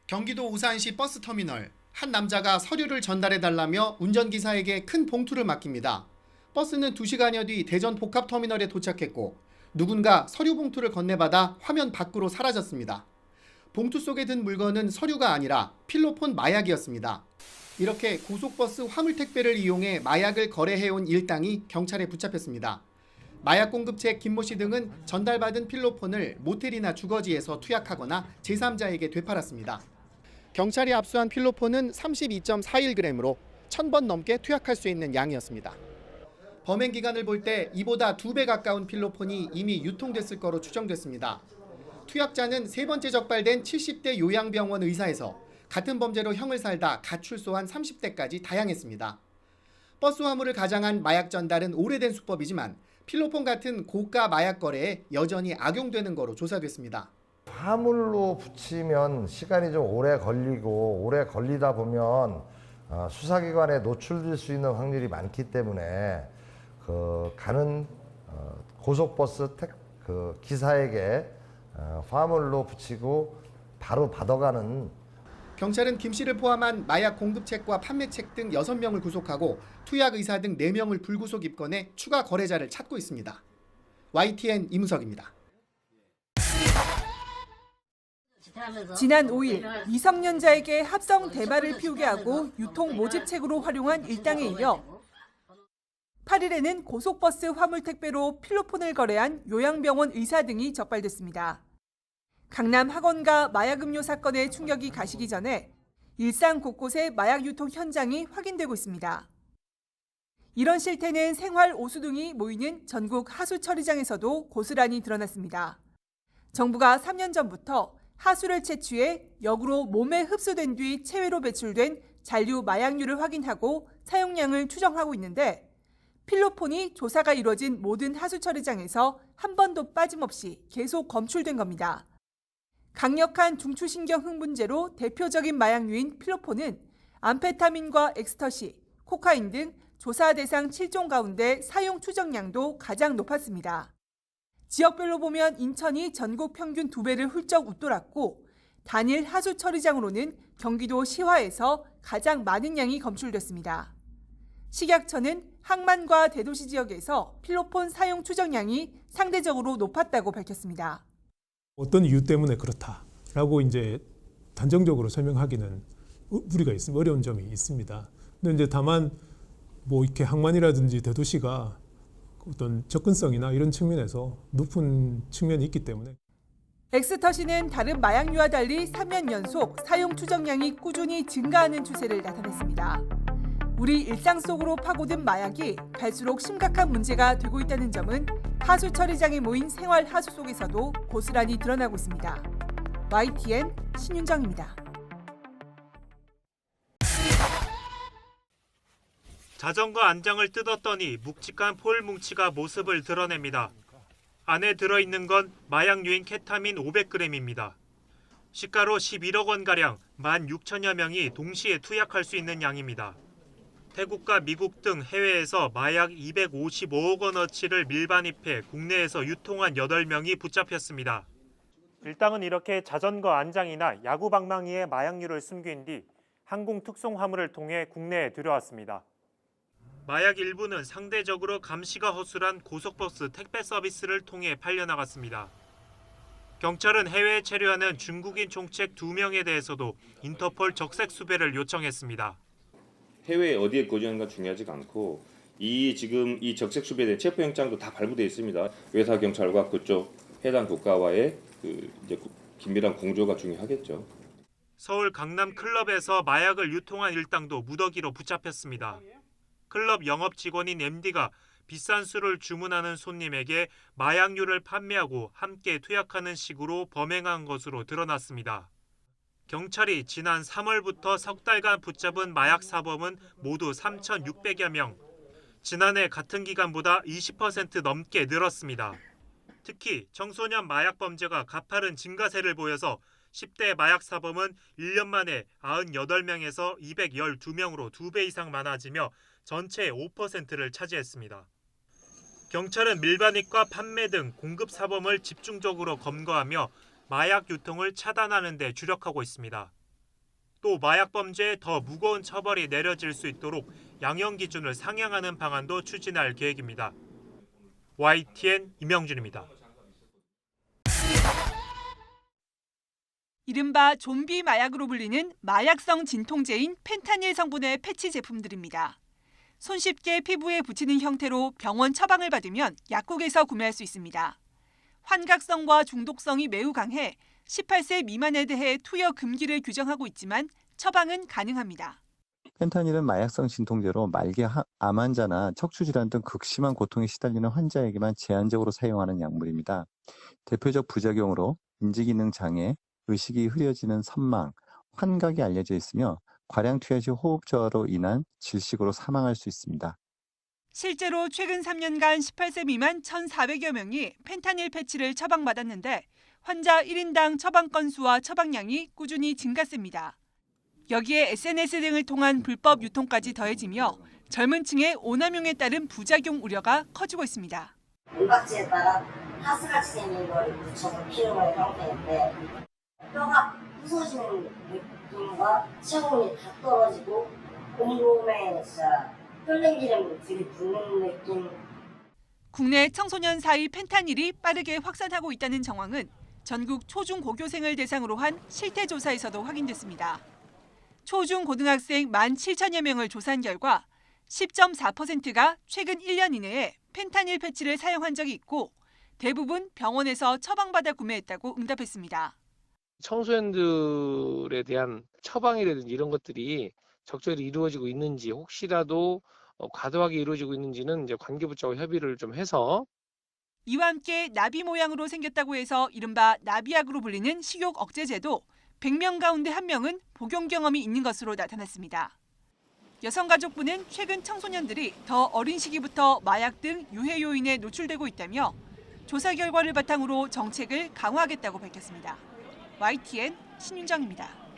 경기도 오산시 버스터미널. 한 남자가 서류를 전달해달라며 운전기사에게 큰 봉투를 맡깁니다. 버스는 2시간여 뒤 대전 복합터미널에 도착했고 누군가 서류 봉투를 건네받아 화면 밖으로 사라졌습니다. 봉투 속에 든 물건은 서류가 아니라 필로폰 마약이었습니다. 이렇게 고속버스 화물택배를 이용해 마약을 거래해온 일당이 경찰에 붙잡혔습니다. 마약 공급체 김모 씨 등은 전달받은 필로폰을 모텔이나 주거지에서 투약하거나 제3자에게 되팔았습니다. 경찰이 압수한 필로폰은 32.41g으로 1000번 넘게 투약할 수 있는 양이었습니다. 범행 기간을 볼 때 이보다 2배 가까운 필로폰이 이미 유통됐을 거로 추정됐습니다. 투약자는 3번째 적발된 70대 요양병원 의사에서 같은 범죄로 형을 살다 가출소한 30대까지 다양했습니다. 버스 화물을 가장한 마약 전달은 오래된 수법이지만 필로폰 같은 고가 마약 거래에 여전히 악용되는 거로 조사됐습니다. 화물로 붙이면 시간이 좀 오래 걸리고 오래 걸리다 보면 수사기관에 노출될 수 있는 확률이 많기 때문에 가는 고속버스 기사에게 화물로 붙이고 바로 받아가는. 경찰은 김 씨를 포함한 마약 공급책과 판매책 등 6명을 구속하고 투약 의사 등 4명을 불구속 입건해 추가 거래자를 찾고 있습니다. YTN 이무석입니다. 지난 5일 미성년자에게 합성 대마를 피우게 하고 유통 모집책으로 활용한 일당에 이어 8일에는 고속버스 화물택배로 필로폰을 거래한 요양병원 의사 등이 적발됐습니다. 강남 학원가 마약음료 사건의 충격이 가시기 전에 일상 곳곳에 마약 유통 현장이 확인되고 있습니다. 이런 실태는 생활 오수등이 모이는 전국 하수처리장에서도 고스란히 드러났습니다. 정부가 3년 전부터 하수를 채취해 역으로 몸에 흡수된 뒤 체외로 배출된 잔류 마약류를 확인하고 사용량을 추정하고 있는데 필로폰이 조사가 이루어진 모든 하수처리장에서 한 번도 빠짐없이 계속 검출된 겁니다. 강력한 중추신경 흥분제로 대표적인 마약류인 필로폰은 암페타민과 엑스터시, 코카인 등 조사 대상 7종 가운데 사용 추정량도 가장 높았습니다. 지역별로 보면 인천이 전국 평균 2배를 훌쩍 웃돌았고 단일 하수 처리장으로는 경기도 시화에서 가장 많은 양이 검출됐습니다. 식약처는 항만과 대도시 지역에서 필로폰 사용 추정량이 상대적으로 높았다고 밝혔습니다. 어떤 이유 때문에 그렇다라고 이제 단정적으로 설명하기는 우리가 있으면 어려운 점이 있습니다. 근데 이제 다만 뭐 이렇게 항만이라든지 대도시가 어떤 접근성이나 이런 측면에서 높은 측면이 있기 때문에. 엑스터시는 다른 마약류와 달리 3년 연속 사용 추정량이 꾸준히 증가하는 추세를 나타냈습니다. 우리 일상 속으로 파고든 마약이 갈수록 심각한 문제가 되고 있다는 점은 하수 처리장에 모인 생활 하수 속에서도 고스란히 드러나고 있습니다. YTN 신윤정입니다. 자전거 안장을 뜯었더니 묵직한 폴 뭉치가 모습을 드러냅니다. 안에 들어있는 건 마약류인 케타민 500g입니다. 시가로 11억 원가량 16,000여 명이 동시에 투약할 수 있는 양입니다. 태국과 미국 등 해외에서 마약 255억 원어치를 밀반입해 국내에서 유통한 8명이 붙잡혔습니다. 일당은 이렇게 자전거 안장이나 야구 방망이에 마약류를 숨긴 뒤 항공 특송 화물을 통해 국내에 들여왔습니다. 마약 일부는 상대적으로 감시가 허술한 고속버스 택배 서비스를 통해 팔려나갔습니다. 경찰은 해외에 체류하는 중국인 총책 2명에 대해서도 인터폴 적색 수배를 요청했습니다. 해외에 어디에 거주하는가 중요하지가 않고 지금 이 적색 수배에 대한 체포영장도 다 발부되어 있습니다. 외사 경찰과 그쪽 해당 국가와의 이제 긴밀한 공조가 중요하겠죠. 서울 강남 클럽에서 마약을 유통한 일당도 무더기로 붙잡혔습니다. 클럽 영업 직원인 MD가 비싼 술을 주문하는 손님에게 마약류를 판매하고 함께 투약하는 식으로 범행한 것으로 드러났습니다. 경찰이 지난 3월부터 석 달간 붙잡은 마약 사범은 모두 3,600여 명. 지난해 같은 기간보다 20% 넘게 늘었습니다. 특히 청소년 마약 범죄가 가파른 증가세를 보여서 10대 마약 사범은 1년 만에 98명에서 212명으로 2배 이상 많아지며 전체의 5%를 차지했습니다. 경찰은 밀반입과 판매 등 공급 사범을 집중적으로 검거하며 마약 유통을 차단하는 데 주력하고 있습니다. 또 마약 범죄에 더 무거운 처벌이 내려질 수 있도록 양형 기준을 상향하는 방안도 추진할 계획입니다. YTN 임영준입니다. 이른바 좀비 마약으로 불리는 마약성 진통제인 펜타닐 성분의 패치 제품들입니다. 손쉽게 피부에 붙이는 형태로 병원 처방을 받으면 약국에서 구매할 수 있습니다. 환각성과 중독성이 매우 강해 18세 미만에 대해 투여 금기를 규정하고 있지만 처방은 가능합니다. 펜타닐은 마약성 진통제로 말기 암 환자나 척추질환 등 극심한 고통에 시달리는 환자에게만 제한적으로 사용하는 약물입니다. 대표적 부작용으로 인지기능 장애, 의식이 흐려지는 선망, 환각이 알려져 있으며 과량 투여 시 호흡 저하로 인한 질식으로 사망할 수 있습니다. 실제로 최근 3년간 18세 미만 1,400여 명이 펜타닐 패치를 처방받았는데 환자 1인당 처방 건수와 처방량이 꾸준히 증가세입니다. 여기에 SNS 등을 통한 불법 유통까지 더해지며 젊은 층의 오남용에 따른 부작용 우려가 커지고 있습니다. 은박지에 따라 파스같이 생긴 걸 붙여서 피우는 형태인데 뼈가 부서지는 느낌과 체온이 다 떨어지고 온몸에 진짜 끓는 기름이 들이붓는 느낌. 국내 청소년 사이 펜타닐이 빠르게 확산하고 있다는 정황은 전국 초중고교생을 대상으로 한 실태조사에서도 확인됐습니다. 초중고등학생 17,000여 명을 조사한 결과 10.4%가 최근 1년 이내에 펜타닐 패치를 사용한 적이 있고 대부분 병원에서 처방받아 구매했다고 응답했습니다. 청소년들에 대한 처방이라든지 이런 것들이 적절히 이루어지고 있는지 혹시라도 과도하게 이루어지고 있는지는 이제 관계부처와 협의를 좀 해서 이와 함께 나비 모양으로 생겼다고 해서 이른바 나비약으로 불리는 식욕 억제제도 100명 가운데 1명은 복용 경험이 있는 것으로 나타났습니다. 여성가족부는 최근 청소년들이 더 어린 시기부터 마약 등 유해 요인에 노출되고 있다며 조사 결과를 바탕으로 정책을 강화하겠다고 밝혔습니다. YTN 신윤정입니다.